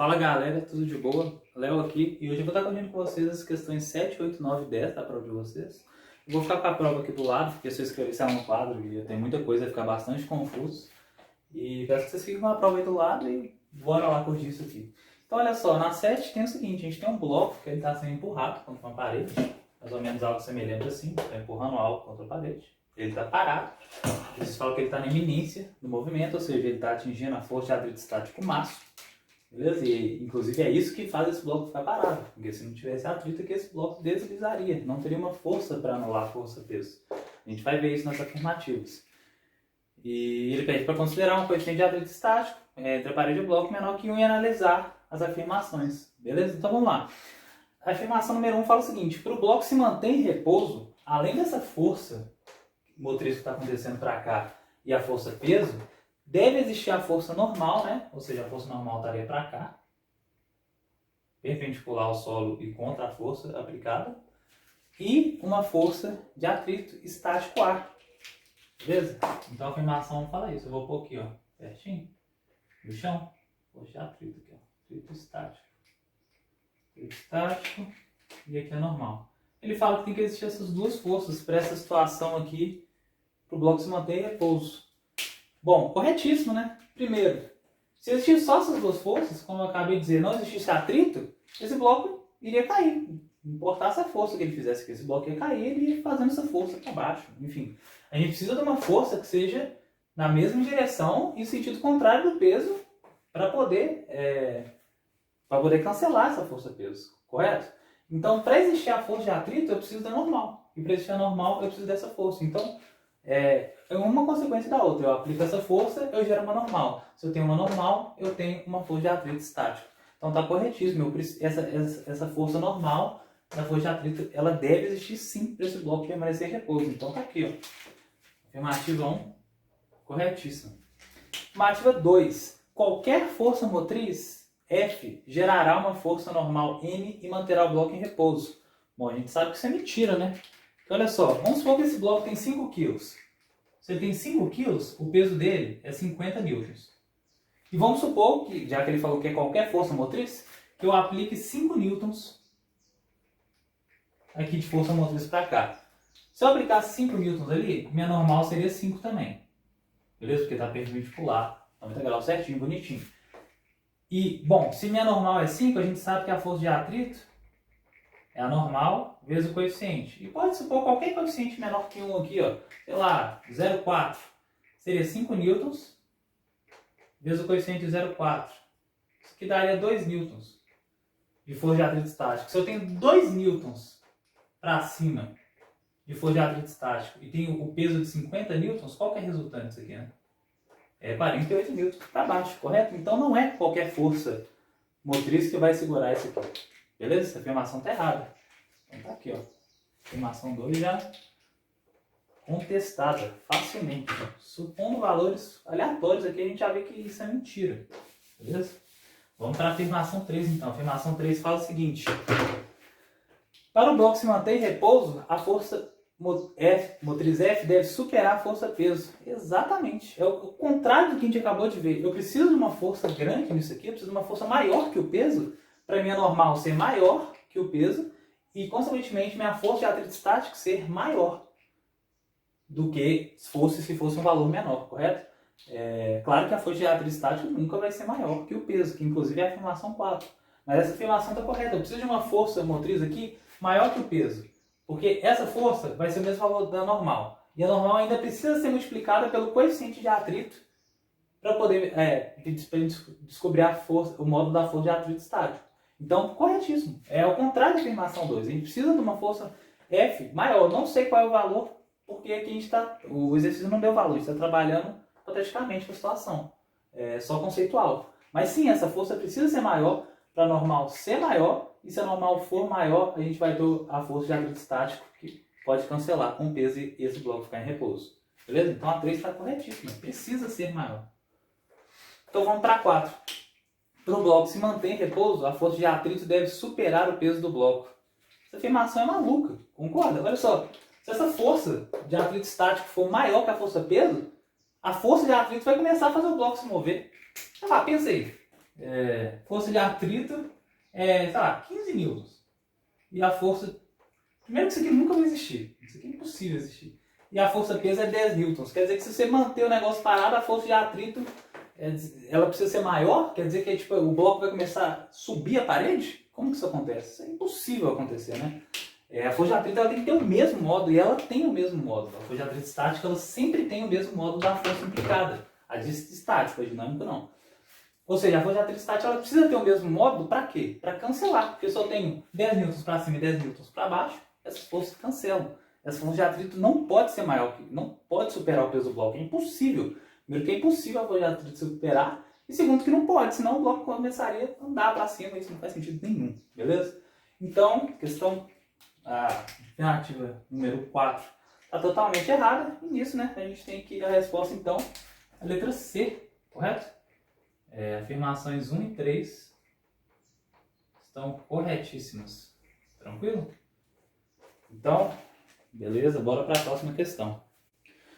Fala galera, tudo de boa? Léo aqui e hoje eu vou estar corrigindo com vocês as questões 7, 8, 9 e 10 da prova de vocês. Eu vou ficar com a prova aqui do lado, porque se eu escrever isso no quadro e tem muita coisa, vai ficar bastante confuso. E peço que vocês fiquem com a prova aí do lado e bora lá corrigir isso aqui. Então olha só, na 7 tem o seguinte, a gente tem um bloco que ele está sendo empurrado contra uma parede, mais ou menos algo semelhante assim, está empurrando algo contra a parede. Ele está parado, eles falam que ele está na iminência do movimento, ou seja, ele está atingindo a força de atrito estático máximo. Beleza? E, inclusive é isso que faz esse bloco ficar parado, porque se não tivesse atrito aqui, esse bloco deslizaria, não teria uma força para anular a força-peso. A gente vai ver isso nas afirmativas. E ele pede para considerar um coeficiente de atrito estático entre a parede e o bloco menor que 1 e analisar as afirmações. Beleza? Então vamos lá. A afirmação número 1 fala o seguinte: para o bloco se manter em repouso, além dessa força motriz que está acontecendo para cá e a força-peso, deve existir a força normal, né? Ou seja, a força normal estaria para cá, perpendicular ao solo e contra a força aplicada, e uma força de atrito estático ar. Beleza? Então a afirmação fala isso. Eu vou pôr aqui, ó, pertinho, no chão. Força de atrito aqui, ó. Atrito estático. Atrito estático. E aqui é normal. Ele fala que tem que existir essas duas forças para essa situação aqui, para o bloco se manter em repouso. Bom, corretíssimo, né? Primeiro, se existisse só essas duas forças, como eu acabei de dizer, não existisse atrito, esse bloco iria cair. Não importasse a força que ele fizesse aqui, esse bloco ia cair, ele ia fazendo essa força para baixo. Enfim, a gente precisa de uma força que seja na mesma direção e sentido contrário do peso para poder cancelar essa força-peso, correto? Então, para existir a força de atrito, eu preciso da normal. E para existir a normal, eu preciso dessa força. Então, é uma consequência da outra. Eu aplico essa força, eu gero uma normal. Se eu tenho uma normal, eu tenho uma força de atrito estático. Então está corretíssimo. Essa força normal da força de atrito, ela deve existir sim para esse bloco permanecer em repouso. Então está aqui, ó. Afirmativa 1, corretíssimo. Afirmativa 2. Qualquer força motriz, F, gerará uma força normal N e manterá o bloco em repouso. Bom, a gente sabe que isso é mentira, né? Então, olha só, vamos supor que esse bloco tem 5 kg. Se ele tem 5 kg, o peso dele é 50 newtons. E vamos supor que, já que ele falou que é qualquer força motriz, que eu aplique 5 newtons aqui de força motriz para cá. Se eu aplicasse 5 newtons ali, minha normal seria 5 também. Beleza? Porque está perpendicular, 90 graus certinho, bonitinho. E, bom, se minha normal é 5, a gente sabe que a força de atrito é a normal vezes o coeficiente. E pode supor qualquer coeficiente menor que 1 aqui, ó. Sei lá, 0,4. Seria 5 newtons vezes o coeficiente de 0,4. Isso aqui daria 2 newtons de força de atrito estático. Se eu tenho 2 newtons para cima de força de atrito estático e tenho o peso de 50 newtons, qual que é a resultante disso aqui, né? É 48 newtons para baixo, correto? Então não é qualquer força motriz que vai segurar isso aqui. Beleza? Essa afirmação está errada. Então tá aqui, ó. Afirmação 2 já contestada facilmente. Supondo valores aleatórios aqui, a gente já vê que isso é mentira. Beleza? Vamos para a afirmação 3 então. A afirmação 3 fala o seguinte: para o bloco se manter em repouso, a força motriz F deve superar a força-peso. Exatamente. É o contrário do que a gente acabou de ver. Eu preciso de uma força grande nisso aqui, eu preciso de uma força maior que o peso, para minha normal ser maior que o peso e, consequentemente, minha força de atrito estático ser maior do que se fosse um valor menor, correto? Claro que a força de atrito estático nunca vai ser maior que o peso, que inclusive é a afirmação 4. Mas essa afirmação está correta. Eu preciso de uma força motriz aqui maior que o peso, porque essa força vai ser o mesmo valor da normal. E a normal ainda precisa ser multiplicada pelo coeficiente de atrito para poder descobrir o módulo da força de atrito estático. Então, corretíssimo. É ao contrário da afirmação 2. A gente precisa de uma força F maior. Eu não sei qual é o valor, porque aqui o exercício não deu valor. A gente está trabalhando hipoteticamente com a situação. É só conceitual. Mas sim, essa força precisa ser maior para a normal ser maior. E se a normal for maior, a gente vai ter a força de atrito estático, que pode cancelar com o peso e esse bloco ficar em repouso. Beleza? Então a 3 está corretíssima. Precisa ser maior. Então vamos para a 4. Para o bloco se manter em repouso, a força de atrito deve superar o peso do bloco. Essa afirmação é maluca, concorda? Olha só, se essa força de atrito estático for maior que a força peso, a força de atrito vai começar a fazer o bloco se mover. Pensa aí. força de atrito é, sei lá, 15 newtons. E a força... Primeiro que isso aqui nunca vai existir. Isso aqui é impossível existir. E a força peso é 10 newtons. Quer dizer que se você manter o negócio parado, a força de atrito ela precisa ser maior? Quer dizer que tipo, o bloco vai começar a subir a parede? Como que isso acontece? Isso é impossível acontecer, né? A força de atrito ela tem que ter o mesmo módulo, e ela tem o mesmo módulo. A força de atrito estática ela sempre tem o mesmo módulo da força implicada. A de estática, a dinâmica não. Ou seja, a força de atrito estática ela precisa ter o mesmo módulo para quê? Para cancelar. Porque se eu tenho 10 newtons para cima e 10 newtons para baixo, essas forças cancelam. Essa força de atrito não pode ser maior, não pode superar o peso do bloco. É impossível. Primeiro que é impossível a força de atrito superar, e segundo que não pode, senão o bloco começaria a andar para cima, isso não faz sentido nenhum, beleza? Então, questão alternativa número 4 está totalmente errada, e nisso, né, a gente tem aqui a resposta, então, a letra C, correto? Afirmações 1 e 3 estão corretíssimas, tranquilo? Então, beleza, bora para a próxima questão.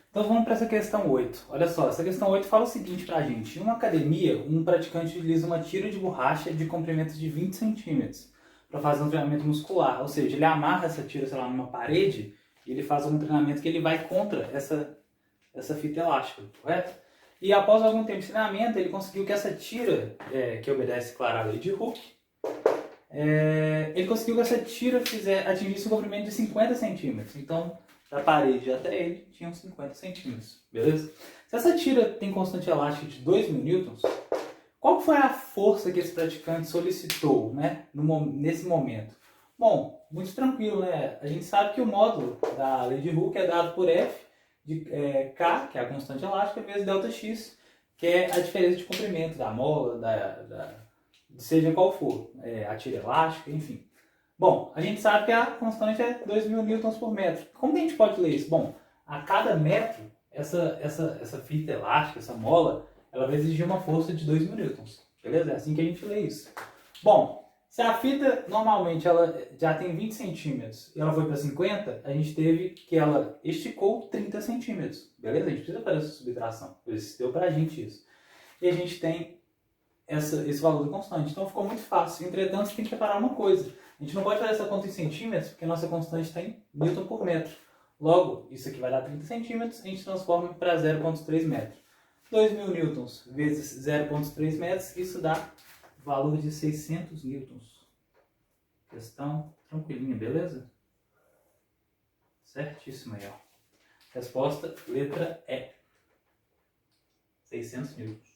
Então vamos para essa questão 8. Olha só, essa questão 8 fala o seguinte para a gente. Em uma academia, um praticante utiliza uma tira de borracha de comprimento de 20 centímetros para fazer um treinamento muscular. Ou seja, ele amarra essa tira, sei lá, numa parede e ele faz um treinamento que ele vai contra essa fita elástica, correto? E após algum tempo de treinamento, ele conseguiu que essa tira, que obedece, claro, à lei de Hooke, ele conseguiu que essa tira atingisse um comprimento de 50 centímetros. Então, da parede até ele, tinham 50 centímetros, beleza? Se essa tira tem constante elástica de 2.000 newtons, qual foi a força que esse praticante solicitou, né, nesse momento? Bom, muito tranquilo, né? A gente sabe que o módulo da lei de Hooke é dado por F de K, que é a constante elástica, vezes ΔX, que é a diferença de comprimento da mola, seja qual for, a tira elástica, enfim. Bom, a gente sabe que a constante é 2.000 newtons por metro. Como que a gente pode ler isso? Bom, a cada metro, essa fita elástica, essa mola, ela vai exigir uma força de 2.000 newtons. Beleza? É assim que a gente lê isso. Bom, se a fita normalmente ela já tem 20 centímetros e ela foi para 50, a gente teve que ela esticou 30 centímetros. Beleza? A gente precisa fazer essa subtração. Por isso deu para a gente isso. E a gente tem esse valor constante. Então ficou muito fácil. Entretanto, você tem que reparar uma coisa. A gente não pode fazer essa conta em centímetros, porque a nossa constante está em newton por metro. Logo, isso aqui vai dar 30 centímetros, a gente transforma para 0,3 metros. 2.000 newtons vezes 0,3 metros, isso dá valor de 600 newtons. Questão tranquilinha, beleza? Certíssimo aí, ó. Resposta, letra E. 600 newtons.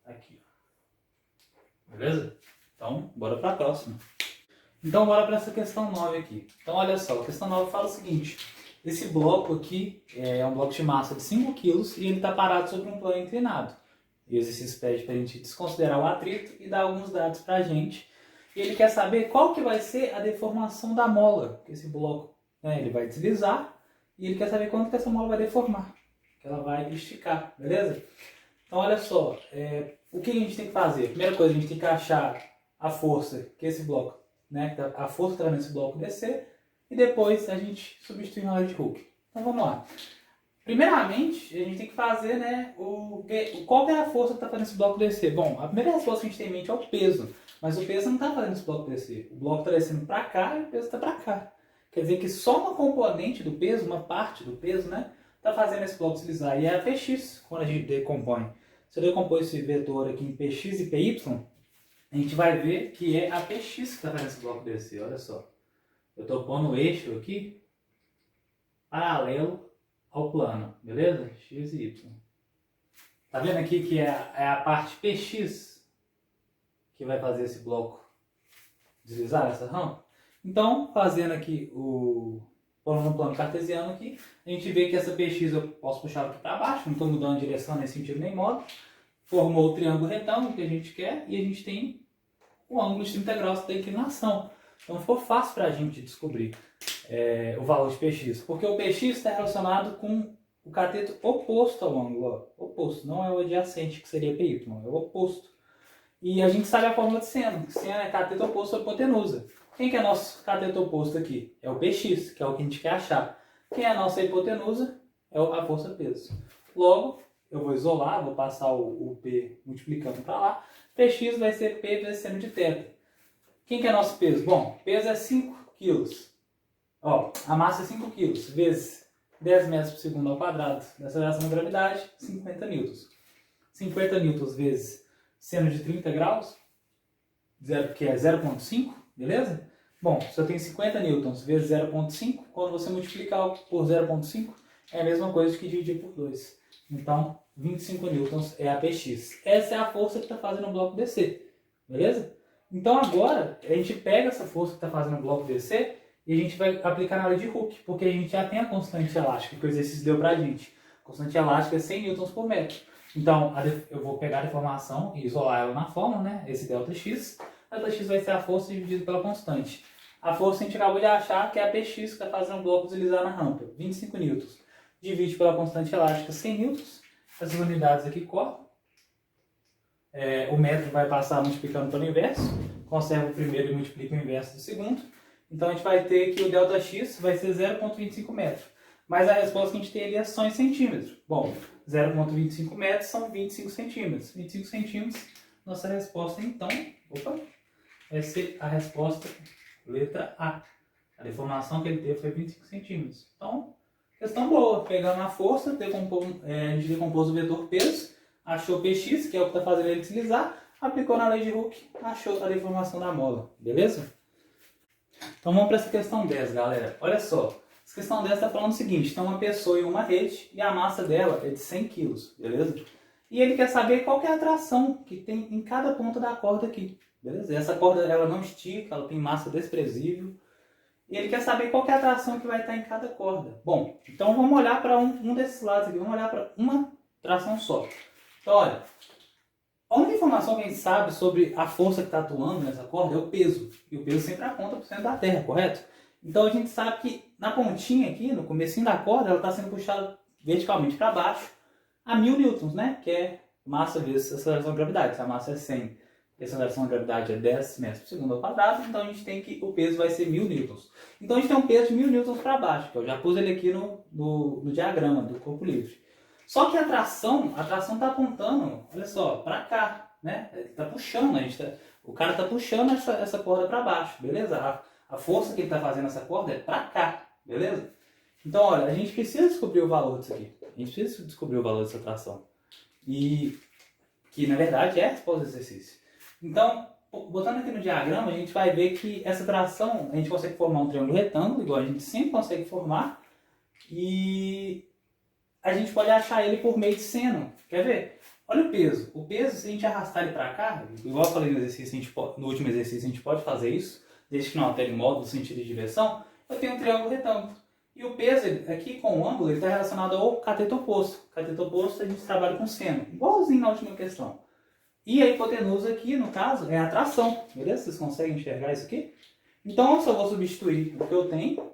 Aqui, ó. Beleza? Então, bora para a próxima. Então, bora para essa questão 9 aqui. Então, olha só, a questão 9 fala o seguinte. Esse bloco aqui é um bloco de massa de 5 kg e ele está parado sobre um plano inclinado. E o exercício pede para a gente desconsiderar o atrito e dar alguns dados para a gente. E ele quer saber qual que vai ser a deformação da mola. Porque esse bloco, né, ele vai deslizar e ele quer saber quanto que essa mola vai deformar. Que ela vai esticar, beleza? Então, olha só, o que a gente tem que fazer? Primeira coisa, a gente tem que achar a força que esse bloco, né, a força que está nesse bloco descer, e depois a gente substitui na lei de Hooke. Então vamos lá. Primeiramente, a gente tem que fazer, né, qual que é a força que está fazendo esse bloco descer? Bom, a primeira resposta que a gente tem em mente é o peso, mas o peso não está fazendo esse bloco descer. O bloco está descendo para cá e o peso está para cá. Quer dizer que só uma componente do peso, uma parte do peso, né, está fazendo esse bloco deslizar, e é a Px, quando a gente decompõe. Se eu decompor esse vetor aqui em Px e Py, a gente vai ver que é a Px que está fazendo esse bloco descer, olha só. Eu estou pondo o eixo aqui paralelo ao plano, beleza? X e Y. Tá vendo aqui que é a parte Px que vai fazer esse bloco deslizar essa rampa? Então, fazendo aqui pondo no plano cartesiano aqui, a gente vê que essa Px eu posso puxar aqui para baixo, não estou mudando a direção nesse sentido nem modo. Formou o triângulo retângulo que a gente quer e a gente tem o ângulo de 30 graus da inclinação. Então ficou fácil para a gente descobrir o valor de Px, porque o Px está relacionado com o cateto oposto ao ângulo, ó, oposto, não é o adjacente que seria Py, é o oposto. E a gente sabe a fórmula de seno, que seno é cateto oposto sobre hipotenusa. Quem que é nosso cateto oposto aqui? É o Px, que é o que a gente quer achar. Quem é a nossa hipotenusa? É a força peso. Logo, eu vou isolar, vou passar o P multiplicando para lá. Px vai ser P vezes seno de θ. Quem que é nosso peso? Bom, peso é 5 kg. Ó, a massa é 5 kg vezes 10 metros por segundo ao quadrado da aceleração da gravidade, 50 newtons. 50 newtons vezes seno de 30 graus, que é 0,5, beleza? Bom, se eu tenho 50 newtons vezes 0,5, quando você multiplicar por 0,5, é a mesma coisa que dividir por 2. Então, 25 newtons é a Px. Essa é a força que está fazendo o bloco descer, beleza? Então agora, a gente pega essa força que está fazendo o bloco descer e a gente vai aplicar na lei de Hooke, porque a gente já tem a constante elástica que o exercício deu para a gente. A constante elástica é 100 newtons por metro. Então, eu vou pegar a deformação e isolar ela na fórmula, né? Esse ΔX. ΔX vai ser a força dividida pela constante. A força a gente acabou de achar que é a Px que está fazendo o bloco deslizar na rampa, 25 newtons. Divide pela constante elástica 100 newtons. Essas unidades aqui cortam. O metro vai passar multiplicando pelo inverso. Conserva o primeiro e multiplica o inverso do segundo. Então a gente vai ter que o ΔX vai ser 0,25 metros. Mas a resposta que a gente tem ali é só em centímetros. Bom, 0,25 metros são 25 centímetros. 25 centímetros, nossa resposta então, vai ser a resposta letra A. A deformação que ele teve foi 25 centímetros. Então, questão boa. Pegando a força, a gente decompôs o vetor peso, achou Px, que é o que está fazendo ele deslizar, aplicou na lei de Hooke, achou a deformação da mola. Beleza? Então vamos para essa questão 10, galera. Olha só. Essa questão 10 está falando o seguinte. Tem uma pessoa em uma rede e a massa dela é de 100 kg. Beleza? E ele quer saber qual que é a tração que tem em cada ponta da corda aqui. Beleza? E essa corda ela não estica, ela tem massa desprezível. E ele quer saber qual que é a tração que vai estar em cada corda. Bom, então vamos olhar para um desses lados aqui. Vamos olhar para uma tração só. Então, olha. A única informação que a gente sabe sobre a força que está atuando nessa corda é o peso. E o peso sempre aponta para o centro da Terra, correto? Então a gente sabe que na pontinha aqui, no comecinho da corda, ela está sendo puxada verticalmente para baixo a 1000 newtons, né? Que é massa vezes aceleração da gravidade. Se a massa é 100 e a aceleração da gravidade é 10 metros por segundo ao quadrado, então a gente tem que o peso vai ser 1000 newtons. Então a gente tem um peso de 1000 newtons para baixo, que eu já pus ele aqui no diagrama do corpo livre. Só que a tração está apontando, olha só, para cá, né? Ele está puxando, o cara está puxando essa corda para baixo, beleza? A força que ele está fazendo essa corda é para cá, beleza? Então, olha, a gente precisa descobrir o valor disso aqui. A gente precisa descobrir o valor dessa tração. E que, na verdade, é a resposta do exercício. Então, botando aqui no diagrama, a gente vai ver que essa tração, a gente consegue formar um triângulo retângulo, igual a gente sempre consegue formar. E a gente pode achar ele por meio de seno. Quer ver? Olha o peso. O peso, se a gente arrastar ele para cá, igual eu falei no exercício, no último exercício, a gente pode fazer isso, desde que não altere o módulo, sentido de direção. Eu tenho um triângulo retângulo. E o peso, aqui com o ângulo, ele está relacionado ao cateto oposto. Cateto oposto, a gente trabalha com seno, igualzinho na última questão. E a hipotenusa aqui, no caso, é a tração. Beleza? Vocês conseguem enxergar isso aqui? Então, eu só vou substituir o que eu tenho.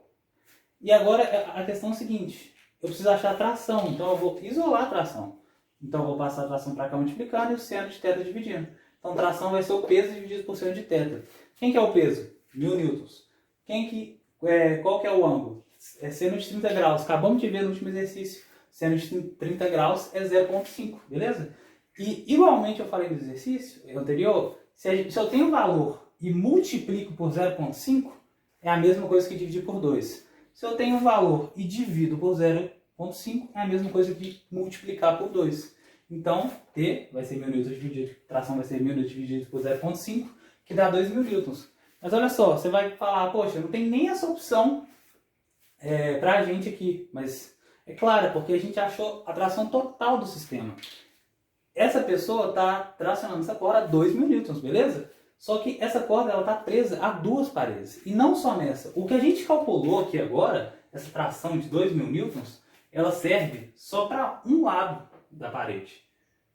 E agora, a questão é a seguinte. Eu preciso achar a tração, então eu vou isolar a tração. Então eu vou passar a tração para cá multiplicando e o seno de θ dividindo. Então tração vai ser o peso dividido por seno de θ. Quem que é o peso? 1000 newtons. Qual que é o ângulo? É seno de 30 graus. Acabamos de ver no último exercício. Seno de 30 graus é 0,5, beleza? E igualmente eu falei no exercício anterior, se eu tenho um valor e multiplico por 0,5, é a mesma coisa que dividir por 2. Se eu tenho um valor e divido por 0,5, é a mesma coisa que multiplicar por 2. Então, T vai ser 1000 newtons dividido, tração vai ser 1000 newtons dividido por 0,5, que dá 2000 newtons. Mas olha só, você vai falar, poxa, não tem nem essa opção pra gente aqui. Mas é claro, porque a gente achou a tração total do sistema. Essa pessoa está tracionando essa corda a 2000 newtons, beleza? Só que essa corda está presa a duas paredes. E não só nessa. O que a gente calculou aqui agora, essa tração de 2000 newtons, ela serve só para um lado da parede.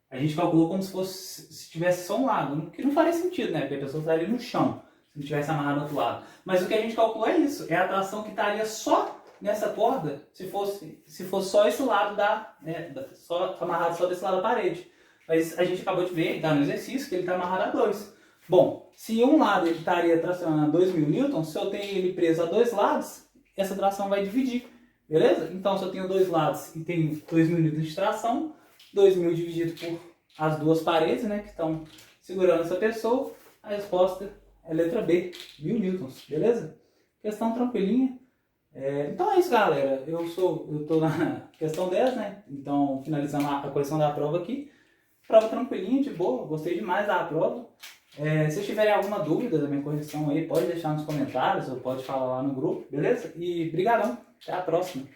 A gente calculou como se tivesse só um lado. O que não faria sentido, né? Porque a pessoa estaria no chão, se não tivesse amarrado no outro lado. Mas o que a gente calculou é isso. É a tração que estaria só nessa corda, se fosse só esse lado amarrado só desse lado da parede. Mas a gente acabou de ver, tá no exercício, que ele está amarrado a 2. Bom, se um lado ele estaria tracionando a 2000 newtons, se eu tenho ele preso a dois lados, essa tração vai dividir, beleza? Então, se eu tenho dois lados e tenho 2000 newtons de tração, 2.000 dividido por as duas paredes, né, que estão segurando essa pessoa, a resposta é letra B, 1.000 newtons, beleza? Questão tranquilinha. Então é isso, galera. Eu tô na questão 10, né? Então, finalizando a correção da prova aqui. Prova tranquilinha, de boa. Gostei demais da prova. Se vocês tiverem alguma dúvida da minha correção aí, pode deixar nos comentários ou pode falar lá no grupo, beleza? E brigadão. Até a próxima.